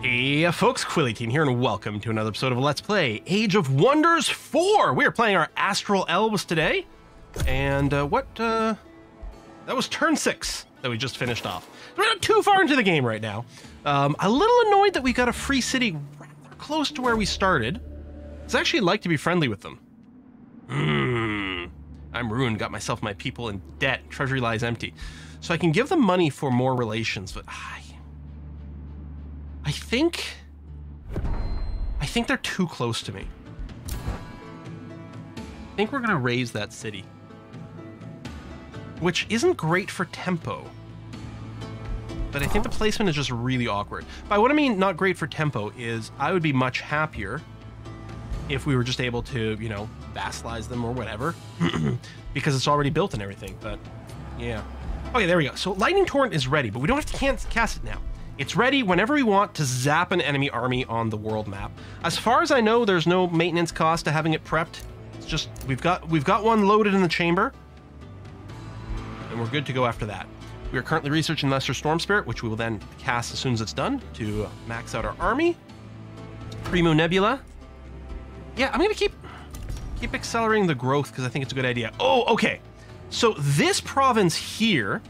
Hey folks, Quilly18 here, and welcome to another episode of Let's Play Age of Wonders 4! We are playing our Astral Elves today, and that was turn 6 that we just finished off. We're not too far into the game right now. A little annoyed that we got a free city rather close to where we started. I'd actually like to be friendly with them. I'm ruined, got myself my people in debt, treasury lies empty. So I can give them money for more relations, but I think they're too close to me. I think we're gonna raise that city, which isn't great for tempo. But I think the placement is just really awkward. By what I mean not great for tempo is I would be much happier if we were just able to, you know, vassalize them or whatever, because it's already built and everything, but yeah. Okay, there we go. So Lightning Torrent is ready, but we don't have to cast it now. It's ready whenever we want to zap an enemy army on the world map. As far as I know, there's no maintenance cost to having it prepped. It's just, we've got one loaded in the chamber, and we're good to go after that. We are currently researching Lesser Storm Spirit, which we will then cast as soon as it's done to max out our army. Primo Nebula. Yeah, I'm gonna keep accelerating the growth because I think it's a good idea. Oh, okay. So this province here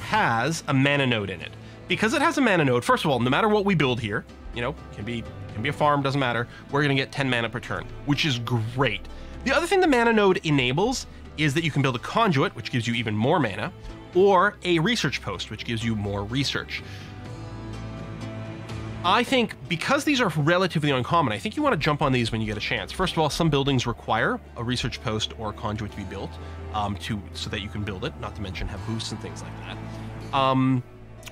has a mana node in it. Because it has a mana node, first of all, no matter what we build here, you know, can be a farm, doesn't matter, we're gonna get 10 mana per turn, which is great. The other thing the mana node enables is that you can build a conduit, which gives you even more mana, or a research post, which gives you more research. I think because these are relatively uncommon, I think you want to jump on these when you get a chance. First of all, some buildings require a research post or a conduit to be built so that you can build it, not to mention have boosts and things like that.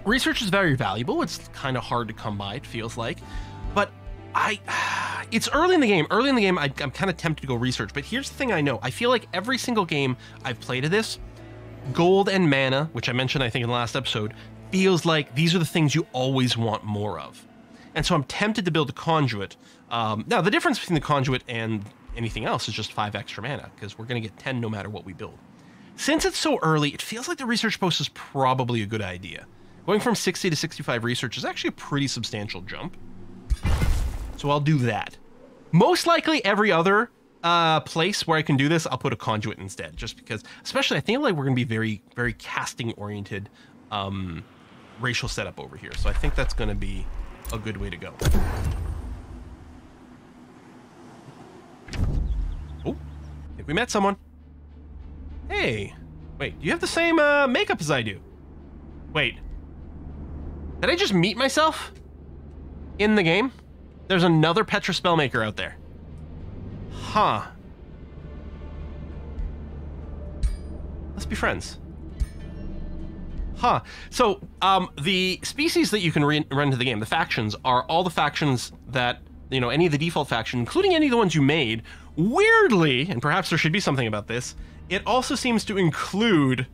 Research is very valuable. It's kind of hard to come by, it feels like. But it's early in the game. Early in the game, I'm kind of tempted to go research. But here's the thing I know. I feel like every single game I've played of this, gold and mana, which I mentioned, I think, in the last episode, feels like these are the things you always want more of. And so I'm tempted to build a conduit. Now, the difference between the conduit and anything else is just 5 extra mana, because we're going to get 10 no matter what we build. Since it's so early, it feels like the research post is probably a good idea. Going from 60 to 65 research is actually a pretty substantial jump. So I'll do that. Most likely every other place where I can do this, I'll put a conduit instead, just because, especially I think like we're going to be very, very casting oriented racial setup over here. So I think that's going to be a good way to go. Oh, I think we met someone. Hey, wait, do you have the same makeup as I do? Wait. Did I just meet myself in the game? There's another Petra Spellmaker out there. Huh. Let's be friends. Huh. So, the species that you can run to the game, the factions, are all the factions that, you know, any of the default factions, including any of the ones you made. Weirdly, and perhaps there should be something about this, it also seems to include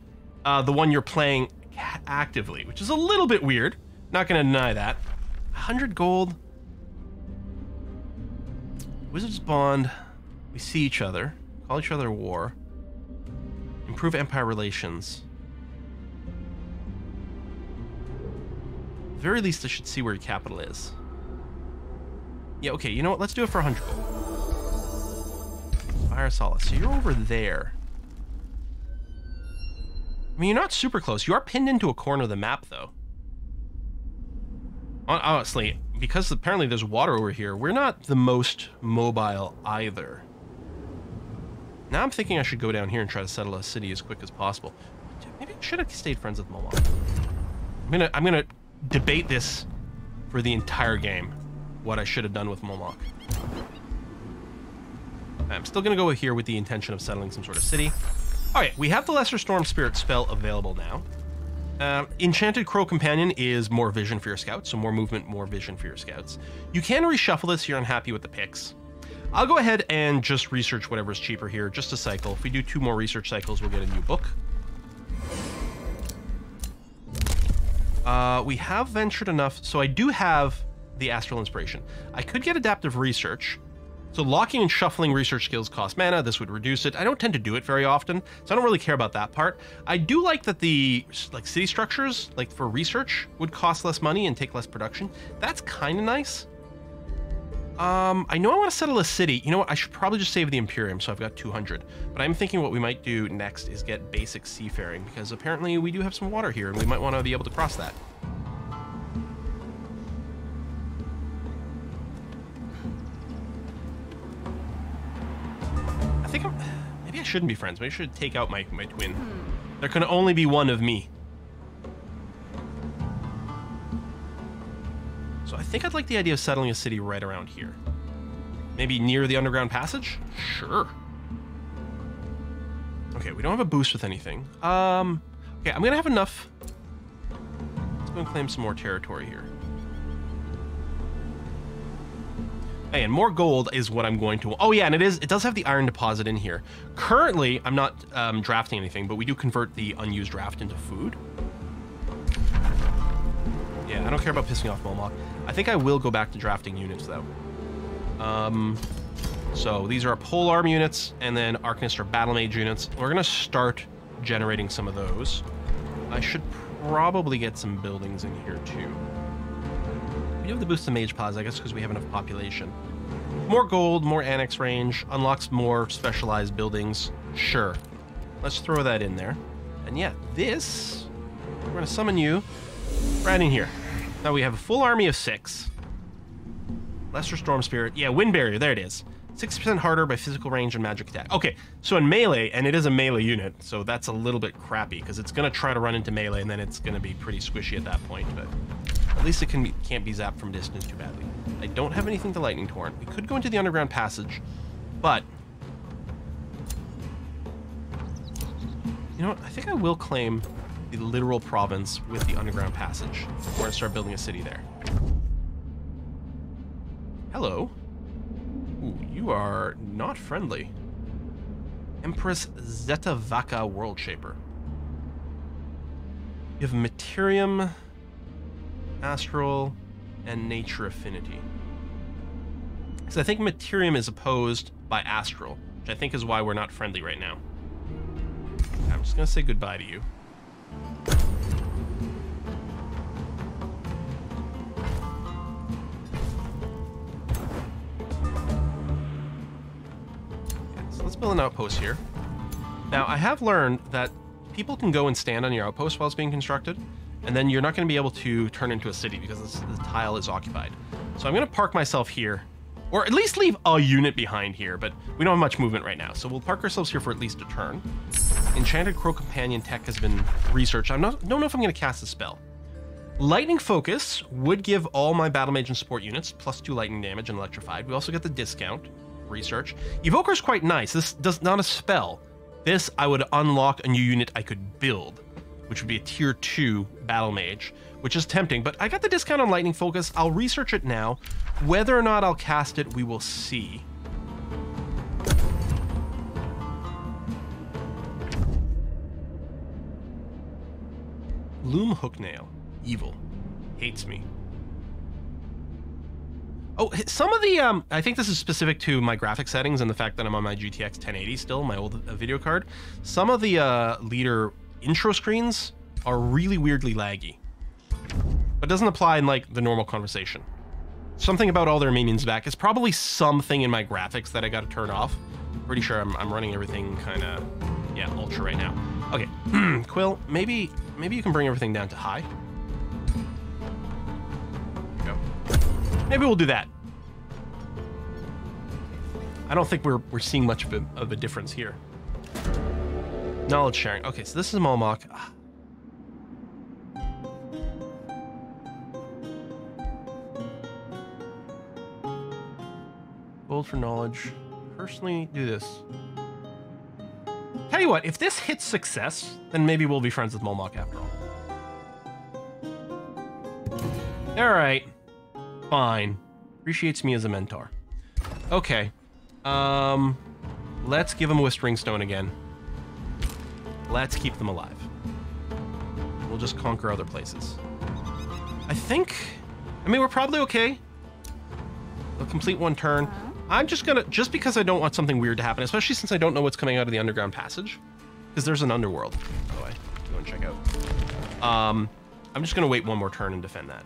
the one you're playing actively, which is a little bit weird. Not gonna deny that. 100 gold. Wizard's Bond. We see each other. Call each other war. Improve Empire relations. At the very least, I should see where your capital is. Yeah, okay, you know what? Let's do it for 100 gold. Fire Solace. So you're over there. I mean, you're not super close. You are pinned into a corner of the map, though. Honestly, because apparently there's water over here, we're not the most mobile either. Now I'm thinking I should go down here and try to settle a city as quick as possible. Maybe I should have stayed friends with Momok. I'm gonna debate this for the entire game, what I should have done with Momok. I'm still gonna go here with the intention of settling some sort of city. Okay, we have the Lesser Storm Spirit spell available now. Enchanted Crow Companion is more vision for your scouts, so more movement, more vision for your scouts. You can reshuffle this if you're unhappy with the picks. I'll go ahead and just research whatever's cheaper here, just a cycle. If we do 2 more research cycles, we'll get a new book. We have ventured enough, so I do have the Astral Inspiration. I could get Adaptive Research, So locking and shuffling research skills cost mana. This would reduce it. I don't tend to do it very often, so I don't really care about that part. I do like that the city structures, like for research, would cost less money and take less production. That's kind of nice. I know I want to settle a city. You know what? I should probably just save the Imperium, so I've got 200. But I'm thinking what we might do next is get basic seafaring, because apparently we do have some water here, and we might want to be able to cross that. I think maybe I shouldn't be friends. Maybe I should take out my twin. There can only be one of me. So I think I'd like the idea of settling a city right around here. Maybe near the underground passage? Sure. Okay, we don't have a boost with anything. Okay, I'm gonna have enough. Let's go and claim some more territory here. Hey, and more gold is what I'm going to... Oh yeah, and it does have the iron deposit in here. Currently, I'm not drafting anything, but we do convert the unused draft into food. Yeah, I don't care about pissing off Molmok. I think I will go back to drafting units, though. So these are our polearm units, and then Arcanist are battle mage units. We're going to start generating some of those. I should probably get some buildings in here, too. We have the boost to mage pods, I guess, because we have enough population. More gold, more annex range, unlocks more specialized buildings. Sure. Let's throw that in there. And yeah, this... We're going to summon you right in here. Now we have a full army of 6. Lesser Storm Spirit. Yeah, Wind Barrier. There it is. 60% harder by physical range and magic attack. Okay, so in melee, and it is a melee unit, so that's a little bit crappy, because it's going to try to run into melee, and then it's going to be pretty squishy at that point, but at least it can't be zapped from distance too badly. I don't have anything to Lightning Torrent. We could go into the underground passage, but... You know what? I think I will claim the literal province with the underground passage. We're going to start building a city there. Hello. Ooh, you are not friendly. Empress Zeta Vaca World Shaper. You have Materium, Astral, and Nature Affinity. So I think Materium is opposed by Astral, which I think is why we're not friendly right now. I'm just going to say goodbye to you. Let's build an outpost here. Now, I have learned that people can go and stand on your outpost while it's being constructed, and then you're not going to be able to turn into a city because the tile is occupied. So I'm going to park myself here, or at least leave a unit behind here, but we don't have much movement right now, so we'll park ourselves here for at least a turn. Enchanted Crow Companion tech has been researched. I don't know if I'm going to cast a spell. Lightning Focus would give all my Battle Mage and support units +2 lightning damage and electrified. We also get the discount. Research. Evoker is quite nice. This does not a spell. This, I would unlock a new unit I could build, which would be a tier 2 battle mage, which is tempting, but I got the discount on Lightning Focus. I'll research it now. Whether or not I'll cast it, we will see. Loom Hooknail. Evil. Hates me. Oh, some of the, I think this is specific to my graphic settings and the fact that I'm on my GTX 1080 still, my old video card. Some of the leader intro screens are really weirdly laggy. But doesn't apply in, like, the normal conversation. Something about all their minions back. It's probably something in my graphics that I got to turn off. Pretty sure I'm running everything kind of, yeah, ultra right now. Okay, Quill, maybe you can bring everything down to high. Go. Maybe we'll do that. I don't think we're seeing much of a difference here. Knowledge sharing. Okay, so this is Molmok. Gold for knowledge. Personally, do this. Tell you what, if this hits success, then maybe we'll be friends with Molmok after all. All right. Fine. Appreciates me as a mentor. Okay. Let's give them Whispering Stone again. Let's keep them alive. We'll just conquer other places. I mean, we're probably okay. We'll complete one turn. I'm just gonna, just because I don't want something weird to happen, especially since I don't know what's coming out of the underground passage, because there's an underworld, by the way, go and check out. I'm just gonna wait one more turn and defend that.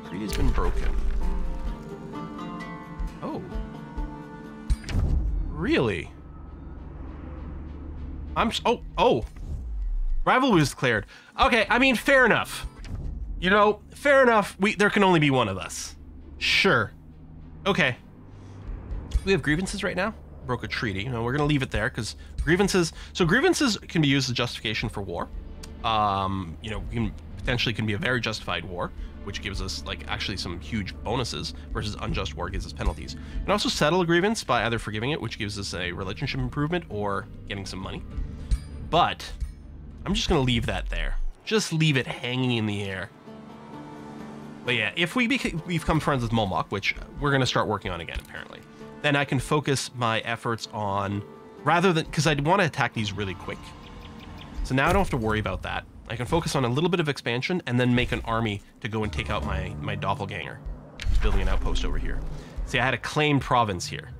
Tree has been broken. Oh. Really? Oh. Rivalry was declared. Okay, I mean, fair enough. You know, fair enough. There can only be one of us. Sure. Okay. We have grievances right now. Broke a treaty. You know, we're gonna leave it there because grievances. So grievances can be used as justification for war. You know, potentially can be a very justified war, which gives us like actually some huge bonuses, versus unjust war gives us penalties. We can also settle a grievance by either forgiving it, which gives us a relationship improvement, or getting some money. But I'm just gonna leave that there. Just leave it hanging in the air. But yeah, if we become friends with Molmok, which we're gonna start working on again apparently, then I can focus my efforts on, rather than, because I want to attack these really quick. So now I don't have to worry about that. I can focus on a little bit of expansion and then make an army to go and take out my doppelganger. He's building an outpost over here. See, I had a claimed province here.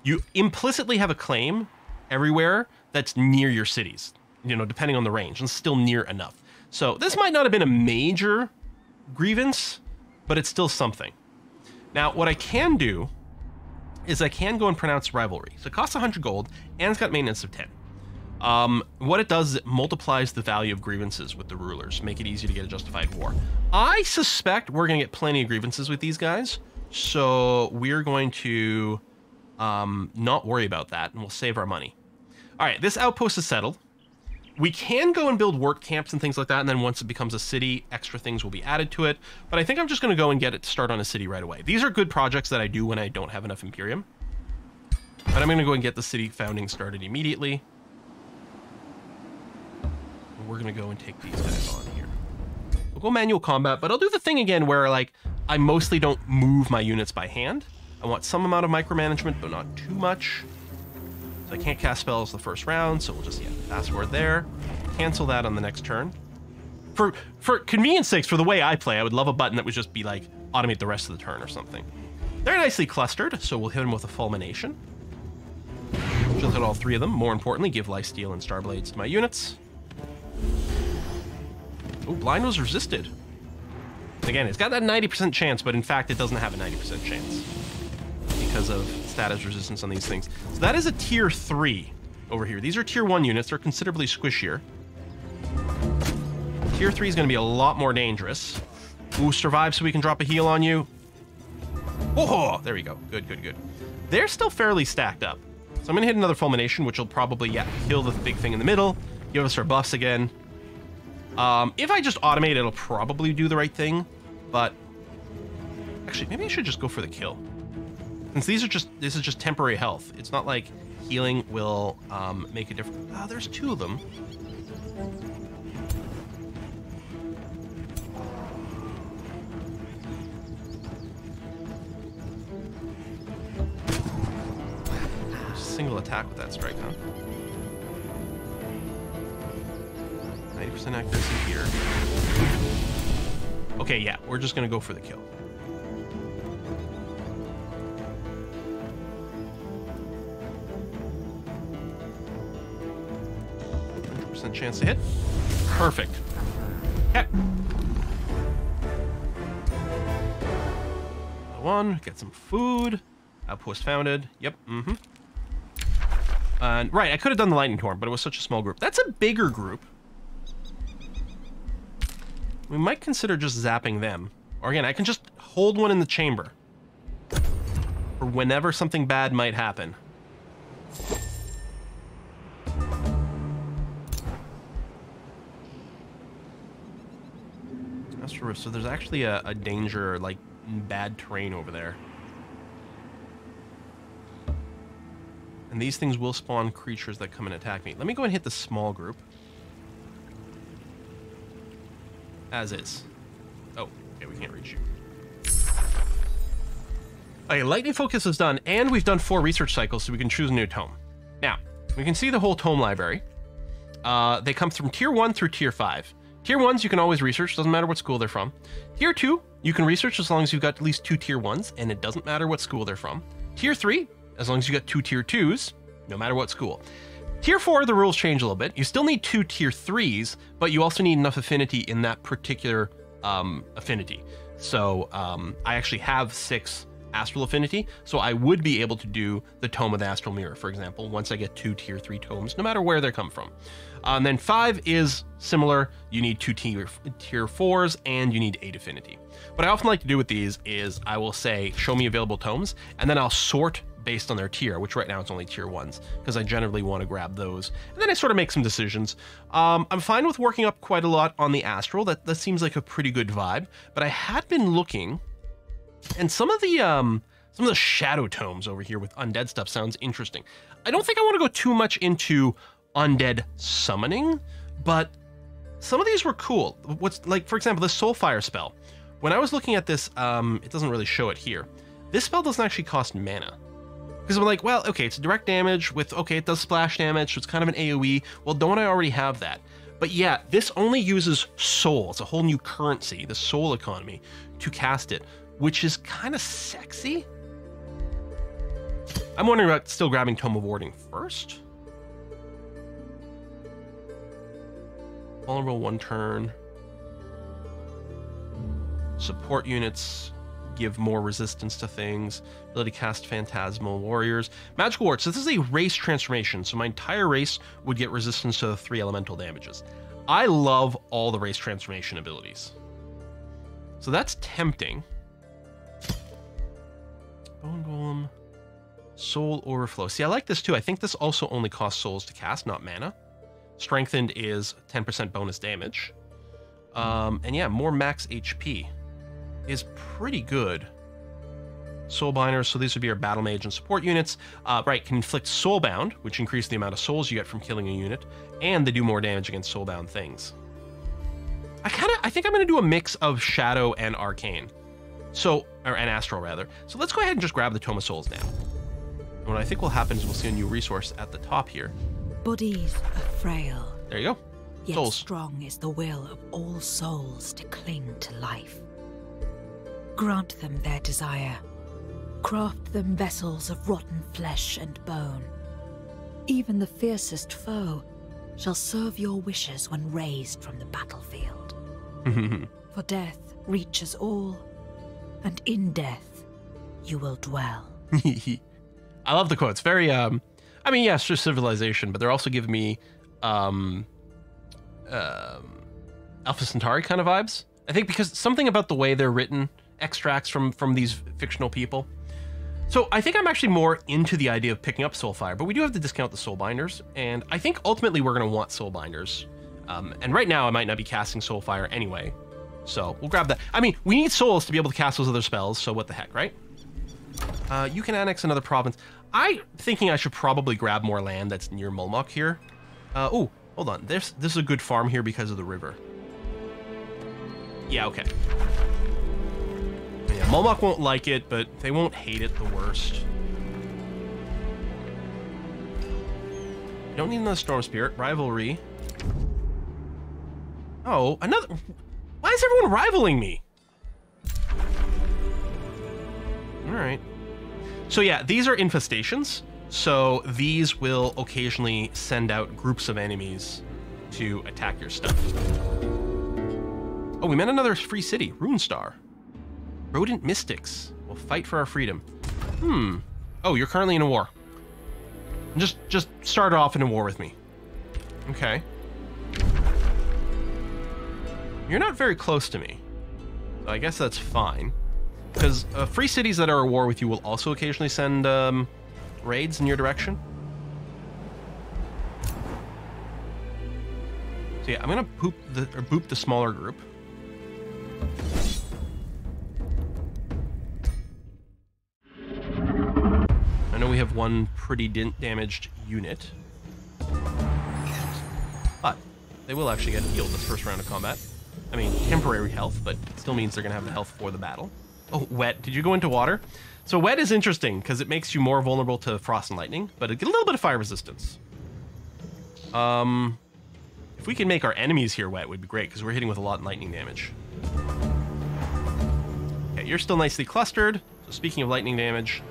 You implicitly have a claim everywhere that's near your cities, you know, depending on the range, and still near enough. So this might not have been a major grievance, but it's still something. Now, what I can do is I can go and pronounce rivalry. So it costs 100 gold, and it's got maintenance of 10. What it does is it multiplies the value of grievances with the rulers, make it easy to get a justified war. I suspect we're going to get plenty of grievances with these guys, so we're going to not worry about that, and we'll save our money. All right, this outpost is settled. We can go and build work camps and things like that, and then once it becomes a city, extra things will be added to it. But I think I'm just going to go and get it to start on a city right away. These are good projects that I do when I don't have enough Imperium. But I'm going to go and get the city founding started immediately. And we're going to go and take these guys on here. We'll go manual combat, but I'll do the thing again where, like, I mostly don't move my units by hand. I want some amount of micromanagement, but not too much. I can't cast spells the first round, so we'll just, fast forward there. Cancel that on the next turn. For convenience sakes, for the way I play, I would love a button that would just be like, automate the rest of the turn or something. They're nicely clustered, so we'll hit them with a fulmination. Just hit all three of them. More importantly, give lifesteal and starblades to my units. Oh, blind was resisted. Again, it's got that 90% chance, but in fact, it doesn't have a 90% chance because of status resistance on these things. So that is a tier 3 over here. These are tier 1 units. They're considerably squishier. Tier 3 is going to be a lot more dangerous. Ooh, survive so we can drop a heal on you. Oh, there we go. Good, good, good. They're still fairly stacked up. So I'm going to hit another fulmination, which will probably, kill the big thing in the middle. Give us our buffs again. If I just automate, it'll probably do the right thing. But actually, maybe I should just go for the kill. Since this is just temporary health. It's not like healing will make a difference. Ah, there's 2 of them. Single attack with that strike, huh? 90% accuracy here. Okay, yeah, we're just gonna go for the kill. Chance to hit. Perfect. Okay. One, get some food. Outpost founded. Yep. Mm-hmm. And right, I could have done the lightning torn, but it was such a small group. That's a bigger group. We might consider just zapping them. Or again, I can just hold one in the chamber for whenever something bad might happen. So there's actually a danger, like bad terrain over there. And these things will spawn creatures that come and attack me. Let me go and hit the small group. As is. Oh, okay, we can't reach you. Okay, lightning focus is done, and we've done 4 research cycles, so we can choose a new tome. Now, we can see the whole tome library. They come from tier 1 through tier 5. Tier 1s you can always research, doesn't matter what school they're from. Tier 2, you can research as long as you've got at least 2 Tier 1s, and it doesn't matter what school they're from. Tier 3, as long as you got 2 Tier 2s, no matter what school. Tier 4, the rules change a little bit. You still need 2 Tier 3s, but you also need enough affinity in that particular affinity. So I actually have 6 Astral Affinity, so I would be able to do the Tome of the Astral Mirror, for example, once I get 2 Tier 3 tomes, no matter where they come from. And then 5 is similar. You need 2 Tier 4s, and you need 8 Affinity. What I often like to do with these is I will say, show me available tomes, and then I'll sort based on their tier, which right now it's only Tier 1s, because I generally want to grab those. And then I sort of make some decisions. I'm fine with working up quite a lot on the Astral. That seems like a pretty good vibe, but I had been looking, and some of the shadow tomes over here with undead stuff sounds interesting. I don't think I want to go too much into undead summoning, but some of these were cool. What's like, for example, this Soulfire spell. When I was looking at this, it doesn't really show it here. This spell doesn't actually cost mana. Because I'm like, well, okay, it's direct damage with, okay, it does splash damage, so it's kind of an AoE. Well, don't I already have that? But yeah, this only uses soul. It's a whole new currency, the soul economy, to cast it, which is kind of sexy. I'm wondering about still grabbing Tome of Warding first. Vulnerable 1 turn. Support units give more resistance to things. Ability to cast Phantasmal Warriors. Magical Ward. So this is a race transformation. So my entire race would get resistance to the 3 elemental damages. I love all the race transformation abilities. So that's tempting. Bone Golem. Soul Overflow. See, I like this too. I think this also only costs souls to cast, not mana. Strengthened is 10% bonus damage. And yeah, more max HP is pretty good. Soulbinders, so these would be our battle mage and support units. Right, can inflict soulbound, which increases the amount of souls you get from killing a unit, and they do more damage against soulbound things. I think I'm gonna do a mix of shadow and arcane. So, and astral rather. So let's go ahead and just grab the Tome of Souls now. And what I think will happen is we'll see a new resource at the top here. Bodies are frail. There you go. Yet Souls. strong is the will of all souls to cling to life. Grant them their desire. Craft them vessels of rotten flesh and bone. Even the fiercest foe shall serve your wishes when raised from the battlefield. For death reaches all, and in death you will dwell. I love the quotes. Very, I mean, yes, just civilization, but they're also giving me Alpha Centauri kind of vibes. I think because something about the way they're written extracts from these fictional people. So I think I'm actually more into the idea of picking up Soulfire, but we do have to discount the Soulbinders, and I think ultimately we're going to want Soulbinders. And right now I might not be casting Soulfire anyway, so we'll grab that. I mean, we need souls to be able to cast those other spells, so what the heck, right? You can annex another province. I'm thinking I should probably grab more land that's near Mulmok here. Oh, hold on. This is a good farm here because of the river. Yeah, okay. Yeah, Mulmok won't like it, but they won't hate it the worst. You don't need another Storm Spirit. Rivalry. Oh, another... Why is everyone rivaling me? Alright. So yeah, these are infestations. So these will occasionally send out groups of enemies to attack your stuff. Oh, we met another free city. Runestar. Rodent Mystics will fight for our freedom. Oh, you're currently in a war. Just start off in a war with me. Okay. You're not very close to me, so I guess that's fine. Because free cities that are at war with you will also occasionally send raids in your direction. So yeah, I'm gonna boop the smaller group. I know we have one pretty damaged unit, but they will actually get healed this first round of combat. I mean, temporary health, but it still means they're gonna have the health for the battle. Oh, wet. Did you go into water? So wet is interesting because it makes you more vulnerable to frost and lightning, but it get a little bit of fire resistance. If If we can make our enemies here wet, it would be great, because we're hitting with a lot of lightning damage. Okay, you're still nicely clustered. So speaking of lightning damage,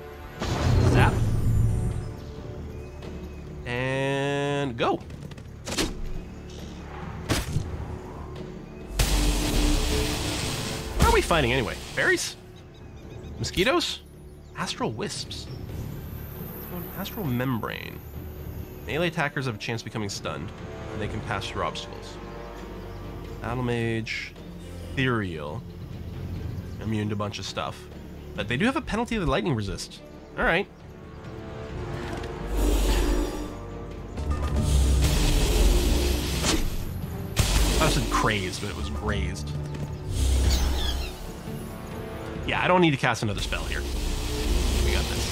zap. And go. What are we fighting anyway? Fairies? Mosquitoes? Astral wisps? Astral membrane. Melee attackers have a chance of becoming stunned, and they can pass through obstacles. Battle mage, ethereal, immune to a bunch of stuff, but they do have a penalty of the lightning resist. All right. I said crazed, but it was grazed. Yeah, I don't need to cast another spell here. We got this.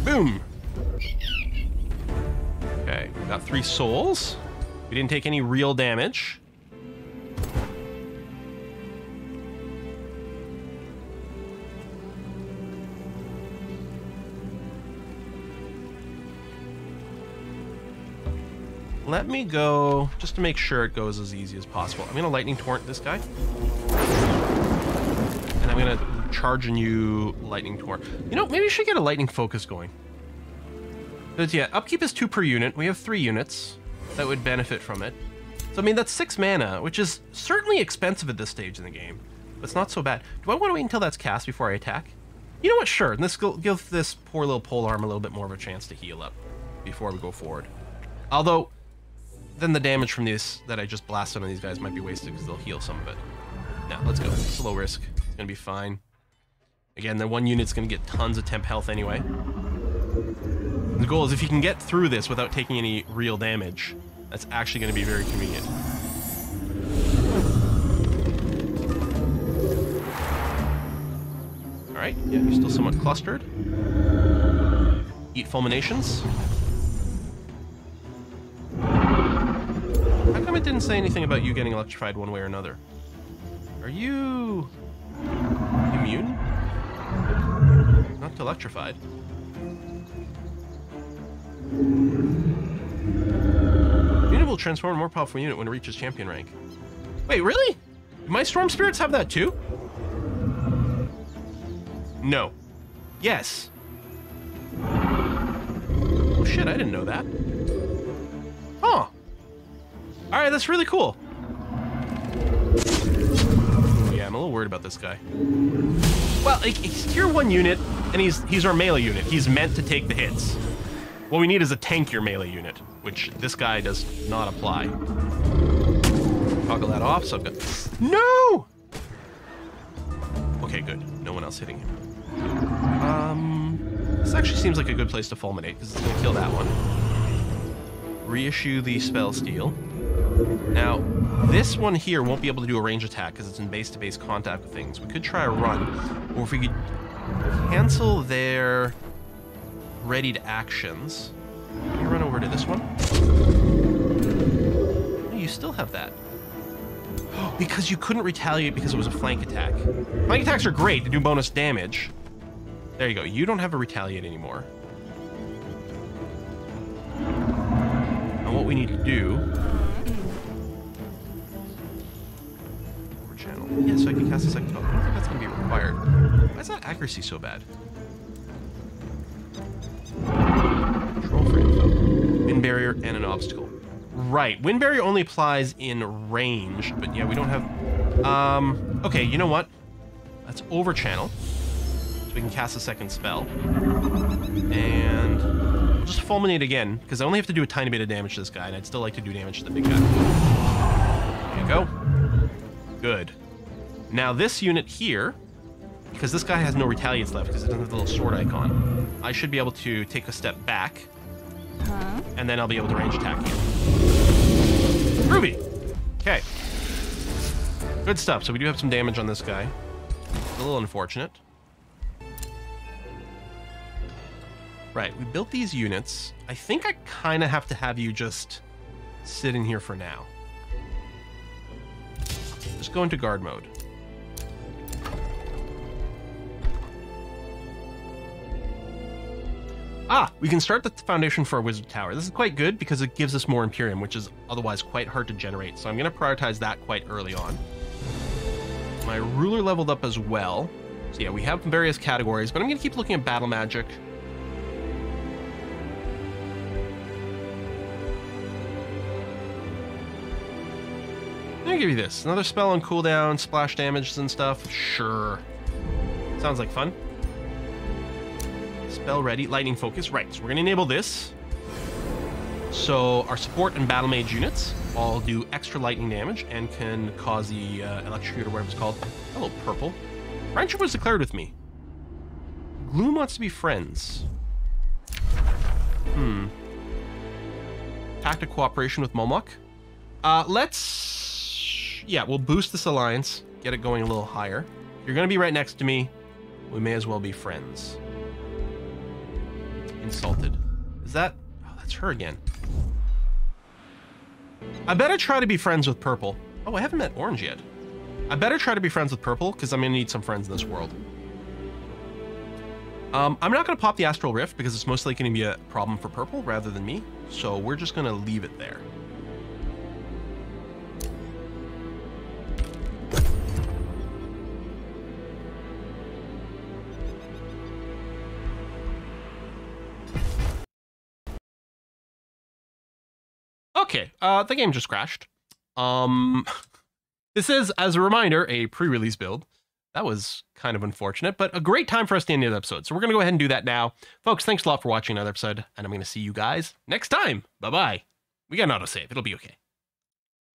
Boom! Okay, we got 3 souls. We didn't take any real damage. Let me go, just to make sure it goes as easy as possible. I'm going to lightning torrent this guy. And I'm going to charge a new lightning torrent. You know, maybe we should get a lightning focus going. But yeah, upkeep is 2 per unit. We have 3 units that would benefit from it. So I mean, that's 6 mana, which is certainly expensive at this stage in the game. But it's not so bad. Do I want to wait until that's cast before I attack? You know what, sure. And this will give this poor little polearm a little bit more of a chance to heal up before we go forward. Although, then the damage from this that I just blasted on these guys might be wasted because they'll heal some of it. Now, let's go. It's low risk. It's going to be fine. Again, the 1 unit's going to get tons of temp health anyway. And the goal is if you can get through this without taking any real damage, that's actually going to be very convenient. Alright, yeah, you're still somewhat clustered. Eat fulminations. How come it didn't say anything about you getting electrified one way or another? Are you immune? Not to electrified. Unit will transform a more powerful unit when it reaches champion rank. Wait, really? Do my storm spirits have that too? No. Yes. Oh shit, I didn't know that. Huh. Alright, that's really cool. Yeah, I'm a little worried about this guy. Well, he's tier 1 unit, and he's our melee unit. He's meant to take the hits. What we need is a tankier melee unit, which this guy does not apply. Toggle that off, so I've got... No! Okay, good. No one else hitting him. This actually seems like a good place to fulminate, because it's going to kill that one. Reissue the spell steal. Now, this one here won't be able to do a range attack because it's in base-to-base contact with things. We could try a run, or if we could cancel their readied actions. Let me run over to this one. Oh, you still have that. Because you couldn't retaliate because it was a flank attack. Flank attacks are great to do bonus damage. There you go. You don't have a retaliate anymore. And what we need to do... Channel. Yeah, so I can cast a second. Oh, I don't think that's going to be required. Why is that accuracy so bad? Control for info. Wind barrier and an obstacle. Right. Wind barrier only applies in range, but yeah, we don't have... Okay, you know what? Let's over channel. So we can cast a second spell. And we'll just fulminate again, because I only have to do a tiny bit of damage to this guy, and I'd still like to do damage to the big guy. There you go. Good. Now this unit here, because this guy has no retaliates left because it doesn't have the little sword icon, I should be able to take a step back, and then I'll be able to range attack you. Ruby! Okay. Good stuff. So we do have some damage on this guy. A little unfortunate. Right, we built these units. I think I kind of have to have you just sit in here for now. Just go into guard mode. We can start the foundation for a wizard tower. This is quite good because it gives us more Imperium, which is otherwise quite hard to generate. So I'm going to prioritize that quite early on. My ruler leveled up as well. So yeah, we have various categories, but I'm going to keep looking at battle magic. I'm going to give you this. Another spell on cooldown, splash damages and stuff. Sure. Sounds like fun. Spell ready, lightning focus. Right, so we're going to enable this. So our support and battle mage units all do extra lightning damage and can cause the electrocute or whatever it's called. Hello, purple. Friendship was declared with me. Gloom wants to be friends. Tactic cooperation with Momok. Yeah, we'll boost this alliance, get it going a little higher. If you're going to be right next to me, we may as well be friends. Insulted. Is that... Oh, that's her again. I better try to be friends with purple. Oh, I haven't met orange yet. I better try to be friends with purple, because I'm going to need some friends in this world. I'm not going to pop the Astral Rift, because it's most likely going to be a problem for purple rather than me. So we're just going to leave it there. Okay, the game just crashed. This is, as a reminder, a pre-release build. That was kind of unfortunate, but a great time for us to end the episode. So we're going to go ahead and do that now. Folks, thanks a lot for watching another episode, and I'm going to see you guys next time. Bye-bye. We got an autosave. It'll be okay.